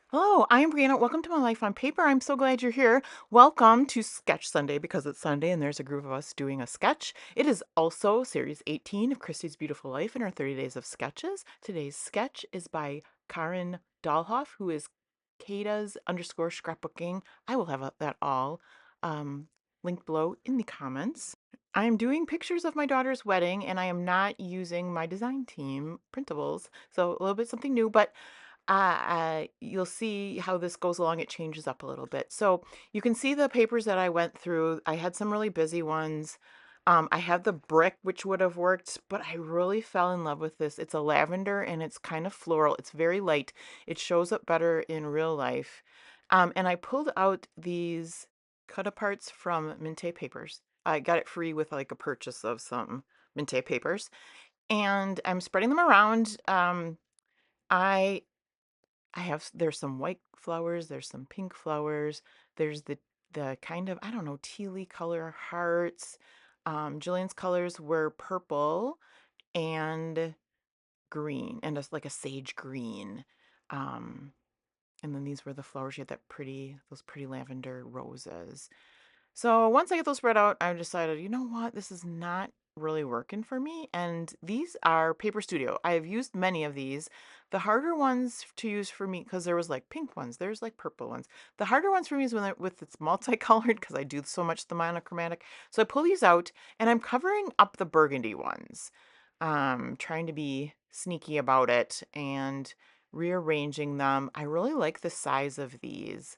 Hello, I'm Brianna. Welcome to My Life on Paper. I'm so glad you're here. Welcome to Sketch Sunday because it's Sunday and there's a group of us doing a sketch. It is also Series 18 of Christy's Beautiful Life in our 30 Days of Sketches. Today's sketch is by Karin Dahllöf, who is Kata's underscore scrapbooking. I will have that all um, linked below in the comments. I am doing pictures of my daughter's wedding and I am not using my design team printables. So a little bit something new, but you'll see how this goes along. It changes up a little bit. So you can see the papers that I went through. I had some really busy ones. I had the brick, which would have worked, but I really fell in love with this. It's a lavender and it's kind of floral. It's very light. It shows up better in real life. And I pulled out these cut aparts from Minte papers. I got it free with like a purchase of some Minte papers. And I'm spreading them around. I there's some white flowers, there's some pink flowers, there's the kind of, I don't know, tealy color hearts. Jillian's colors were purple and green, and it's like a sage green. Um, and then these were the flowers. She had those pretty lavender roses. So once I get those spread out, I decided, you know what, this is not really working for me. And these are Paper Studio. I have used many of these. The harder ones to use for me, because there was like pink ones, there's like purple ones. The harder ones for me is when with it's multicolored, because I do so much the monochromatic. So I pull these out and I'm covering up the burgundy ones, trying to be sneaky about it and rearranging them. I really like the size of these.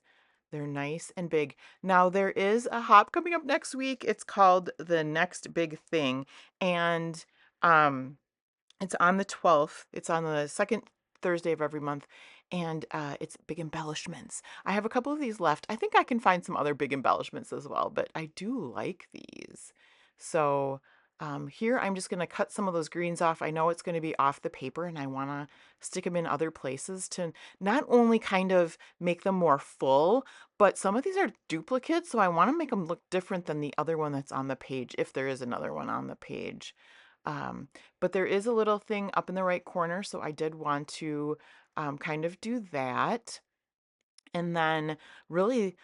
They're nice and big. Now, there is a hop coming up next week. It's called The Next Big Thing. And um, it's on the 12th. It's on the second Thursday of every month. And it's big embellishments. I have a couple of these left. I think I can find some other big embellishments as well, but I do like these. So here I'm just going to cut some of those greens off. I know it's going to be off the paper and I want to stick them in other places to not only kind of make them more full, but some of these are duplicates. So I want to make them look different than the other one that's on the page, if there is another one on the page. Um, but there is a little thing up in the right corner, so I did want to kind of do that. And then really,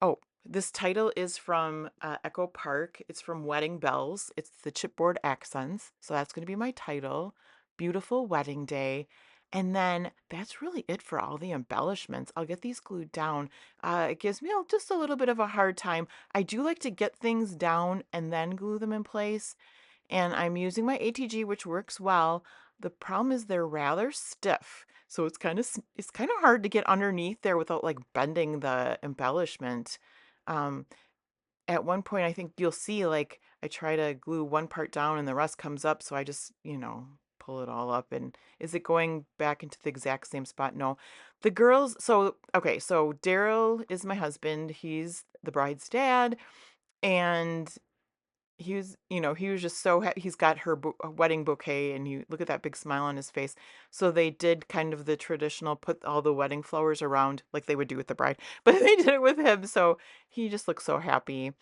oh, this title is from Echo Park. It's from Wedding Bells. It's the chipboard accents. So that's going to be my title. Beautiful Wedding Day. And then that's really it for all the embellishments. I'll get these glued down. It gives me just a little bit of a hard time. I do like to get things down and then glue them in place, and I'm using my ATG, which works well. The problem is they're rather stiff, so it's kind of hard to get underneath there without like bending the embellishment. Um, at one point, I think you'll see like I try to glue one part down and the rest comes up, so I just pull it all up. And is it going back into the exact same spot? No. The girls. So okay, so Daryl is my husband. He's the bride's dad, and he was just so he's got her wedding bouquet, and you look at that big smile on his face. So they did kind of the traditional put all the wedding flowers around like they would do with the bride, but they did it with him. So he just looks so happy.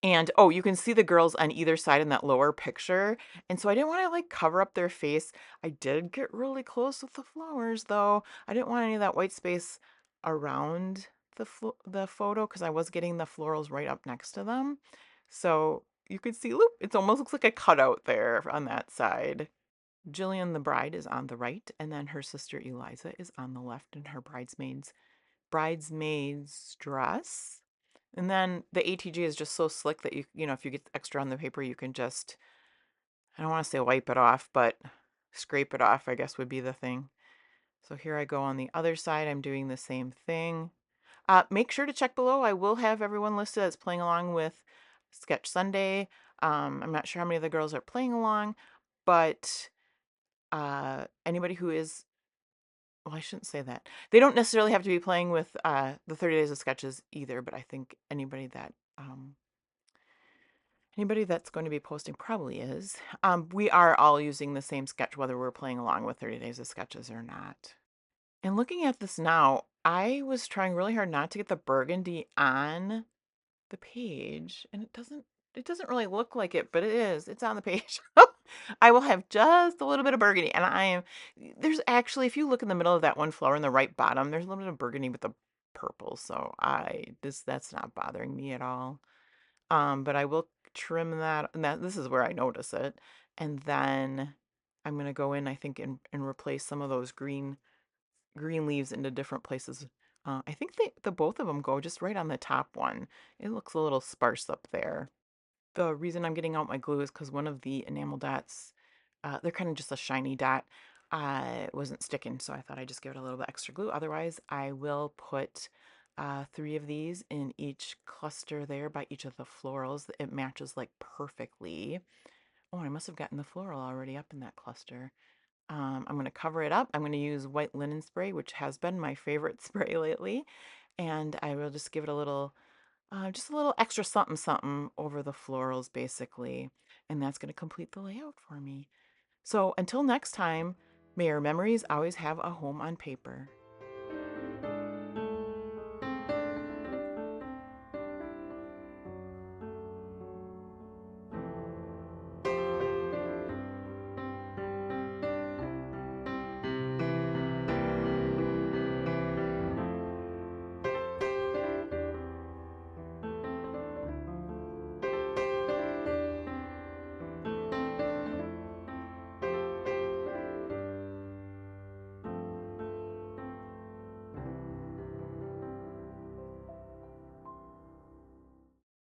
And oh, you can see the girls on either side in that lower picture. And so I didn't want to like cover up their face. I did get really close with the flowers though. I didn't want any of that white space around the photo because I was getting the florals right up next to them. So you could see, look, it almost looks like a cutout there on that side. Jillian, the bride, is on the right, and then her sister Eliza is on the left in her bridesmaid's dress. And then the ATG is just so slick that if you get extra on the paper, you can just, I don't want to say wipe it off, but scrape it off, I guess would be the thing. So here I go on the other side. I'm doing the same thing. Make sure to check below. I will have everyone listed as playing along with Sketch Sunday. I'm not sure how many of the girls are playing along, but anybody who is, well, I shouldn't say that. They don't necessarily have to be playing with the 30 Days of Sketches either, but I think anybody that's going to be posting probably is. We are all using the same sketch, whether we're playing along with 30 Days of Sketches or not. And looking at this now, I was trying really hard not to get the burgundy on the page, and it doesn't really look like it, but it is. It's on the page. I will have just a little bit of burgundy, and there's actually, if you look in the middle of that one flower in the right bottom, there's a little bit of burgundy with the purple, so that's not bothering me at all. But I will trim that, and this is where I notice it, and then I'm gonna go in, I think, and replace some of those green leaves into different places. I think the both of them go just right on the top one. It looks a little sparse up there. The reason I'm getting out my glue is because one of the enamel dots, they're kind of just a shiny dot, wasn't sticking, so I thought I'd just give it a little bit extra glue. Otherwise, I will put 3 of these in each cluster there by each of the florals. It matches like perfectly. Oh, I must have gotten the floral already up in that cluster. I'm going to cover it up. I'm going to use white linen spray, which has been my favorite spray lately. And I will just give it just a little extra something something over the florals, basically. And that's going to complete the layout for me. So until next time, may your memories always have a home on paper.